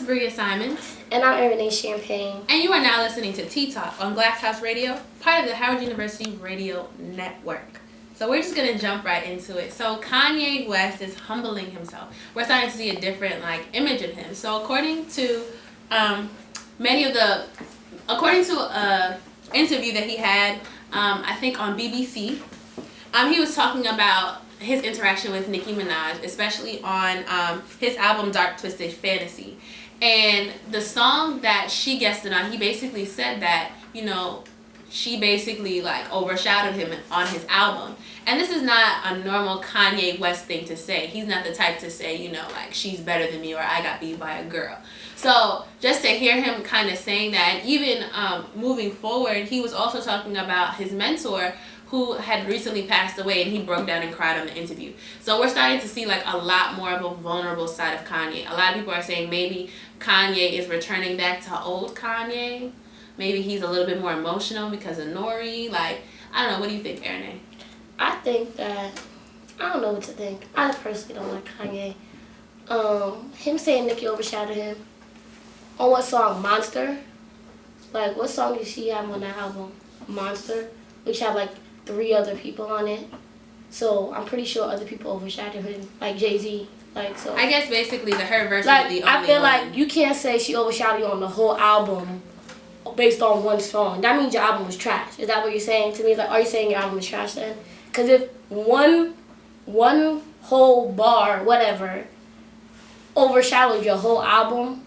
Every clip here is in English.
Bria Simons. And I'm Renee Champagne. And you are now listening to Tea Talk on Glass House Radio, part of the Howard University Radio Network. So we're just going to jump right into it. So Kanye West is humbling himself. We're starting to see a different image of him. So according to according to an interview that he had, I think on BBC, he was talking about his interaction with Nicki Minaj, especially on his album Dark Twisted Fantasy. And the song that she guested on, he basically said that, she basically overshadowed him on his album. And this is not a normal Kanye West thing to say. He's not the type to say, she's better than me or I got beat by a girl. So just to hear him kind of saying that, and even moving forward, he was also talking about his mentor who had recently passed away, and he broke down and cried on the interview. So we're starting to see a lot more of a vulnerable side of Kanye. A lot of people are saying maybe Kanye is returning back to old Kanye. Maybe he's a little bit more emotional because of Nori. I don't know. What do you think, Erne? I think that, I don't know what to think. I personally don't like Kanye. Him saying Nicki overshadowed him. On what song? Monster? What song did she have on that album? Monster? Which had 3 other people on it. So I'm pretty sure other people overshadowed him, like Jay-Z. So I guess basically her verse is the only one. I feel you can't say she overshadowed you on the whole album based on one song. That means your album was trash. Is that what you're saying to me? Are you saying your album is trash then? Because if one whole bar, whatever, overshadowed your whole album,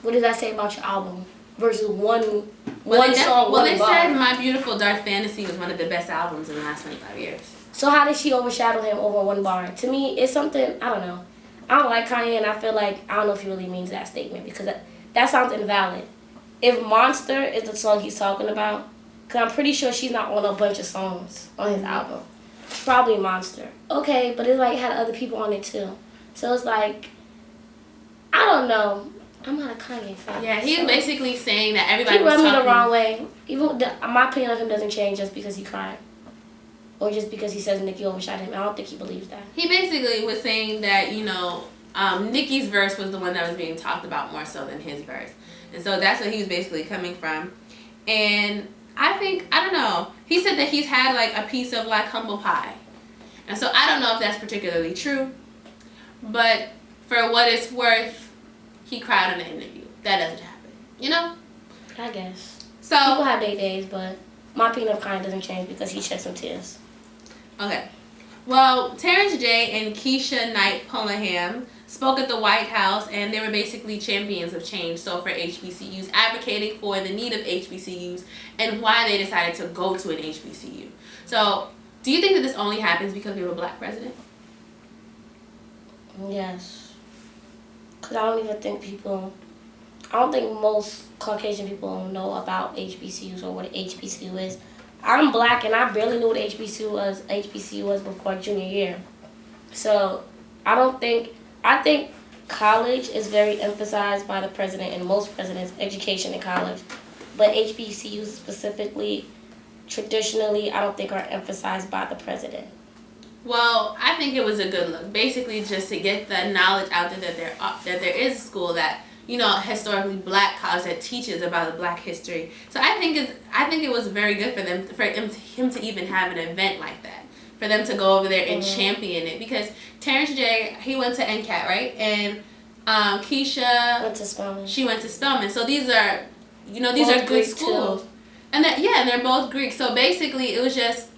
what does that say about your album? Versus one song. Well, they said My Beautiful Dark Fantasy was one of the best albums in the last 25 years. So how did she overshadow him over one bar? To me, it's something, I don't know. I don't like Kanye, and I feel I don't know if he really means that statement, because that sounds invalid. If Monster is the song he's talking about, because I'm pretty sure she's not on a bunch of songs on his album. It's probably Monster. Okay, but it had other people on it too. So it's I don't know. I'm not a Kanye fan. Yeah, he's basically saying that everybody was talking. He rubbed me the wrong way. Even my opinion of him doesn't change just because he cried. Or just because he says Nicki overshot him. I don't think he believes that. He basically was saying that, Nicki's verse was the one that was being talked about more so than his verse. And so that's what he was basically coming from. And I don't know. He said that he's had a piece of humble pie. And so I don't know if that's particularly true. But for what it's worth, he cried on the interview. That doesn't happen, I guess. So people have their days, but my opinion of Kanye doesn't change because he shed some tears. Okay. Well, Terrence J and Keisha Knight Pullingham spoke at the White House, and they were basically champions of change. So for HBCUs, advocating for the need of HBCUs and why they decided to go to an HBCU. So, do you think that this only happens because we have a black president? Yes. Because I don't think most Caucasian people know about HBCUs or what an HBCU is. I'm black and I barely knew what HBCU was before junior year. So I think college is very emphasized by the president and most presidents, education in college. But HBCUs specifically, traditionally, I don't think are emphasized by the president. Well, I think it was a good look. Basically, just to get the knowledge out there that there is a school that, historically black college that teaches about the black history. So I think it was very good for him to even have an event like that. For them to go over there and champion it, because Terrence J, he went to NCAT, right? And Keisha went to Spelman. She went to Spelman. So these are good Greek schools. Too. And they're both Greek. So basically, it was just,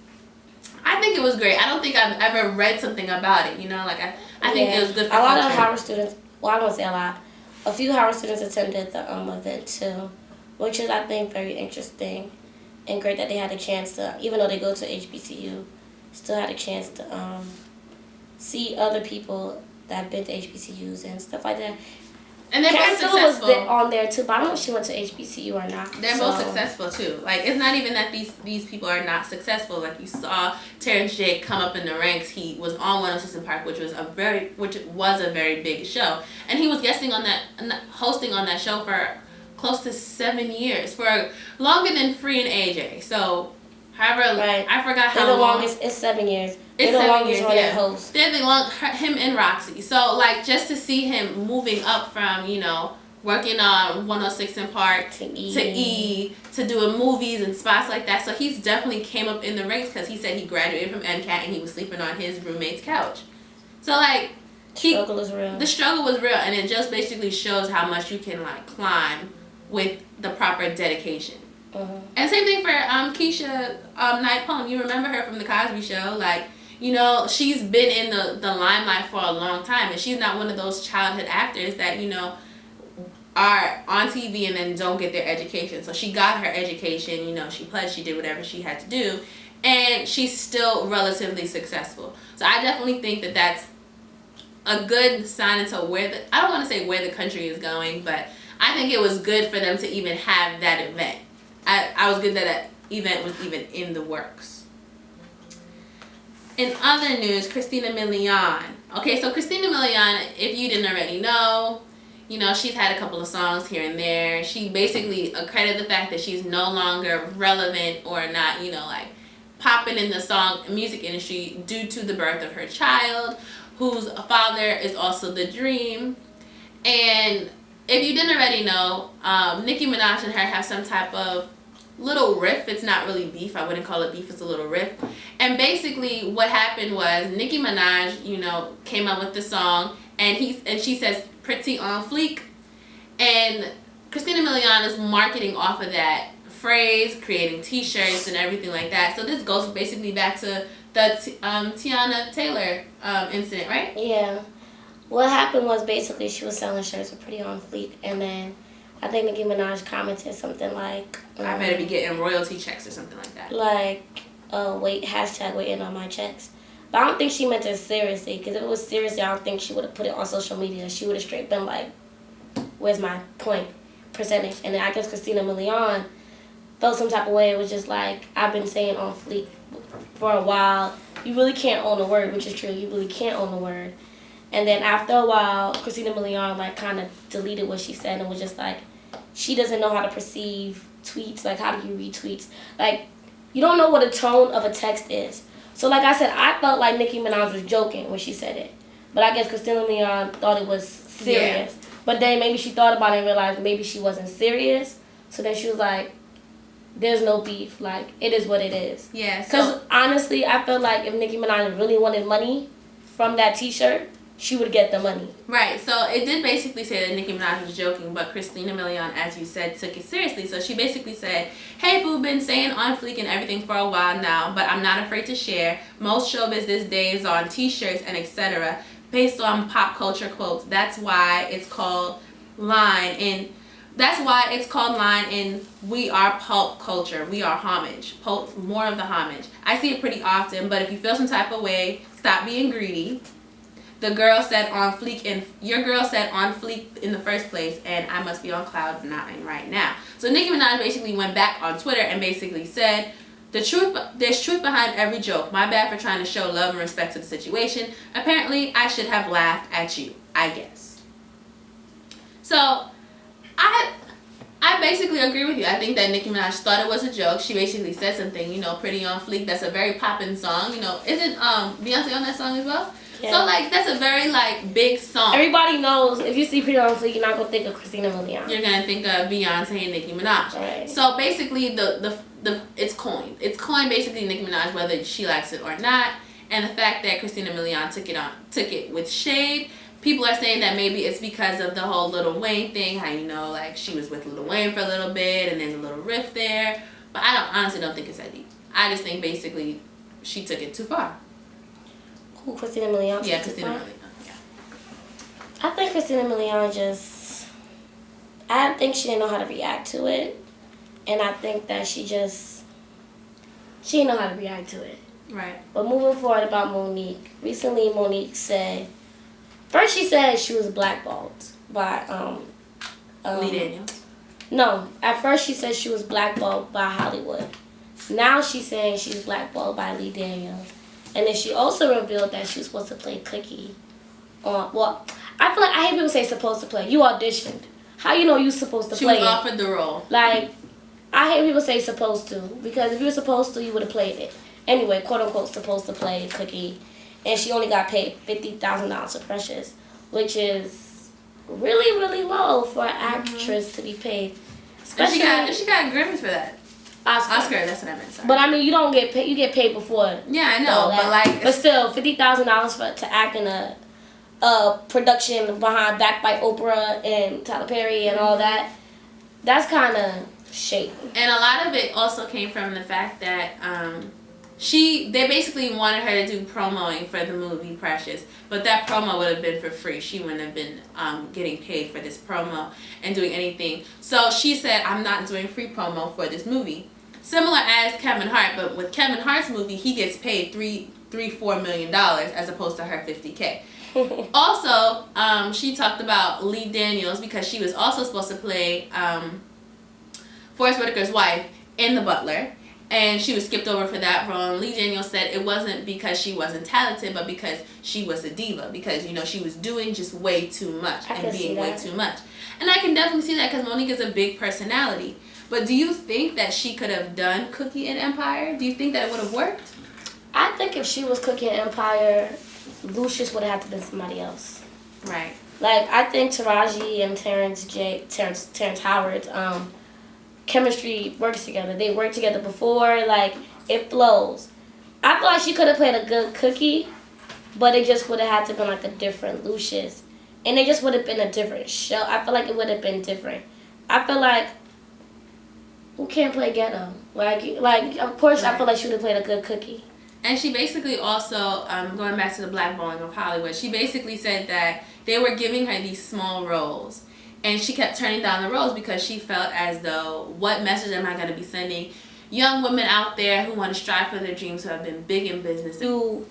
I think it was great. I don't think I've ever read something about it. I think it was good for a lot culture. of Howard students. Well, I don't say a lot. A few Howard students attended the event too, which is, I think, very interesting and great that they had a chance to, even though they go to HBCU, still had a chance to see other people that have been to HBCUs and stuff like that. And they're both successful. Was on there too, but I don't know if she went to HBCU or not. They're both successful too. It's not even that these people are not successful. You saw Terrence J come up in the ranks. He was on 106 & Park, which was a very big show, and he was hosting on that show for close to 7 years, for longer than Free and AJ. So, however, right. I forgot how the long. Longest. It's 7 years. It's 7 years, yeah. Host. They're him and Roxy. So, just to see him moving up from, working on 106 in Park, to E, to doing movies and spots like that. So he's definitely came up in the ranks because he said he graduated from MCAT and he was sleeping on his roommate's couch. So like, struggle is real. The struggle was real, and it just basically shows how much you can like climb with the proper dedication. And same thing for Keisha Knight Palm. You remember her from the Cosby Show, like, you know, she's been in the limelight for a long time, and she's not one of those childhood actors that, you know, are on TV and then don't get their education. So she got her education, you know, she pledged, she did whatever she had to do, and she's still relatively successful. So I definitely think that that's a good sign into where I don't want to say where the country is going, but I think it was good for them to even have that event. I was good that that event was even in the works. In other news, Christina Milian. Okay, so Christina Milian, if you didn't already know, you know, she's had a couple of songs here and there. She basically accredited the fact that she's no longer relevant or not, you know, like popping in the song music industry due to the birth of her child, whose father is also the Dream. And if you didn't already know, Nicki Minaj and her have some type of little riff. It's not really beef. I wouldn't call it beef. It's a little riff. And basically what happened was Nicki Minaj, you know, came up with the song, and she says pretty on fleek, and Christina Milian is marketing off of that phrase, creating t-shirts and everything like that. So this goes basically back to the Tiana Taylor incident, right? Yeah. What happened was basically she was selling shirts with pretty on fleek, and then I think Nicki Minaj commented something like, I better be getting royalty checks or something like that. Like, waiting on my checks. But I don't think she meant it seriously, because if it was seriously, I don't think she would have put it on social media. She would have straight been like, where's my point percentage? And then I guess Christina Milian felt some type of way. It was just like, I've been saying on fleek for a while. You really can't own a word, which is true. You really can't own a word. And then after a while, Christina Milian like kind of deleted what she said and was just like, she doesn't know how to perceive tweets. Like, how do you read tweets? Like, you don't know what a tone of a text is. So like I said, I felt like Nicki Minaj was joking when she said it. But I guess Christina Milian thought it was serious. Yeah. But then maybe she thought about it and realized maybe she wasn't serious. So then she was like, there's no beef. Like, it is what it is. Yeah. Because honestly, I felt like if Nicki Minaj really wanted money from that t-shirt, she would get the money. Right. So it did basically say that Nicki Minaj was joking, but Christina Milian, as you said, took it seriously. So she basically said, hey, boo, been saying on fleek and everything for a while now, but I'm not afraid to share. Most showbiz this day is on t-shirts and etc. based on pop culture quotes. That's why it's called line. And that's why it's called line, and we are pulp culture. We are homage. More of the homage. I see it pretty often, but if you feel some type of way, stop being greedy. The girl said on fleek, and your girl said on fleek in the first place, and I must be on cloud 9 right now. So Nicki Minaj basically went back on Twitter and basically said, there's truth behind every joke. My bad for trying to show love and respect to the situation. Apparently, I should have laughed at you, I guess. So, I basically agree with you. I think that Nicki Minaj thought it was a joke. She basically said something, you know, pretty on fleek. That's a very poppin' song. You know, isn't Beyonce on that song as well? Yeah. So, like, that's a very, like, big song. Everybody knows, if you see Pretty on Fleek, you're not going to think of Christina Milian. You're going to think of Beyonce and Nicki Minaj. Right. So, basically, it's coined. It's coined, basically, Nicki Minaj, whether she likes it or not. And the fact that Christina Milian took it with shade. People are saying that maybe it's because of the whole Lil Wayne thing. How, you know, like, she was with Lil Wayne for a little bit, and there's a little rift there. But I honestly don't think it's that deep. I just think, basically, she took it too far. Who, Christina Milian? Yeah, Christina Milian. Yeah. I think Christina Milian I think she didn't know how to react to it. And I think that she didn't know how to react to it. Right. But moving forward about Monique. Recently, Monique said, first she said she was blackballed by, Lee Daniels. No, at first she said she was blackballed by Hollywood. Now she's saying she's blackballed by Lee Daniels. And then she also revealed that she was supposed to play Cookie on, well, I feel like, I hate people say supposed to play. You auditioned. How you know you supposed to play? She was offered the role. Like, I hate people say supposed to, because if you were supposed to, you would have played it. Anyway, quote unquote, supposed to play Cookie. And she only got paid $50,000 for Precious, which is really, really low for an actress to be paid. Especially she got Grammys for that. Oscar, that's what I meant. Sorry. But I mean, you don't get paid. You get paid before. Yeah, I know, but still, $50,000 to act in a production backed by Oprah and Tyler Perry and all that. That's kind of shady. And a lot of it also came from the fact that they basically wanted her to do promoing for the movie Precious, but that promo would have been for free. She wouldn't have been getting paid for this promo and doing anything. So she said, I'm not doing free promo for this movie. Similar as Kevin Hart, but with Kevin Hart's movie, he gets paid $4 million as opposed to her $50K. Also, she talked about Lee Daniels because she was also supposed to play Forest Whitaker's wife in The Butler, and she was skipped over for that role. Lee Daniels said it wasn't because she wasn't talented, but because she was a diva, because she was doing just way too much and being way too much. And I can definitely see that because Monique is a big personality. But do you think that she could have done Cookie and Empire? Do you think that it would have worked? I think if she was Cookie and Empire, Lucius would have had to be somebody else. Right. Like, I think Taraji and Terrence Howard's chemistry works together. They worked together before. Like, it flows. I feel like she could have played a good Cookie, but it just would have had to been like a different Lucius. And it just would have been a different show. I feel like it would have been different. I feel like, who can't play ghetto? Like of course, right. I feel like she would have played a good Cookie. And she basically also, going back to the blackballing of Hollywood, she basically said that they were giving her these small roles. And she kept turning down the roles because she felt as though, what message am I going to be sending young women out there who want to strive for their dreams, who have been big in business? You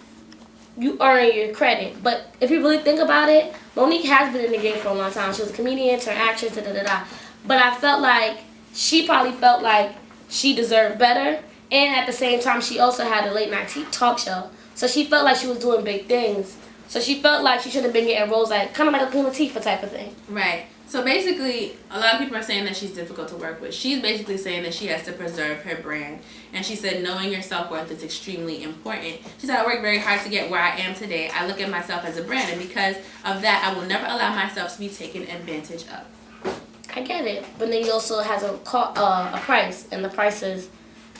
earn your credit. But if you really think about it, Monique has been in the game for a long time. She was a comedian, turned actress, da-da-da-da. But I felt like she probably felt like she deserved better. And at the same time, she also had a late night talk show. So she felt like she was doing big things. So she felt like she should have been getting roles like, kind of like a Queen Latifah type of thing. Right. So basically, a lot of people are saying that she's difficult to work with. She's basically saying that she has to preserve her brand. And she said knowing your self-worth is extremely important. She said, I worked very hard to get where I am today. I look at myself as a brand. And because of that, I will never allow myself to be taken advantage of. I get it. But then you also has a price. And the price is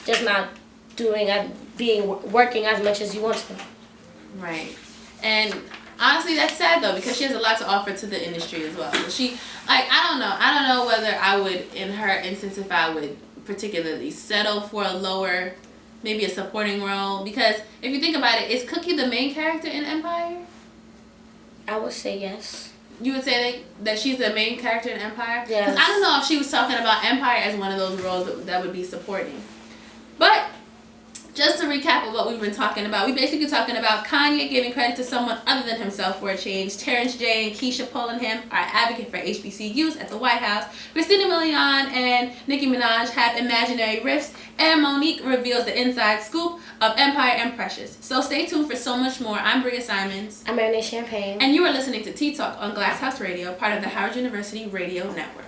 just not working as much as you want to. Right. And honestly, that's sad though, because she has a lot to offer to the industry as well. So she, I don't know whether I would, in her instance, if I would particularly settle for a lower, maybe a supporting role. Because if you think about it, is Cookie the main character in Empire? I would say yes. You would say that she's the main character in Empire? Yes. Because I don't know if she was talking about Empire as one of those roles that would be supporting. But just to recap of what we've been talking about, we basically talking about Kanye giving credit to someone other than himself for a change. Terrence J and Keisha Polenham are advocate for HBCUs at the White House. Christina Milian and Nicki Minaj have imaginary rifts. And Monique reveals the inside scoop of Empire and Precious. So stay tuned for so much more. I'm Bria Simons. I'm Marinette Champagne. And you are listening to Tea Talk on Glass House Radio, part of the Howard University Radio Network.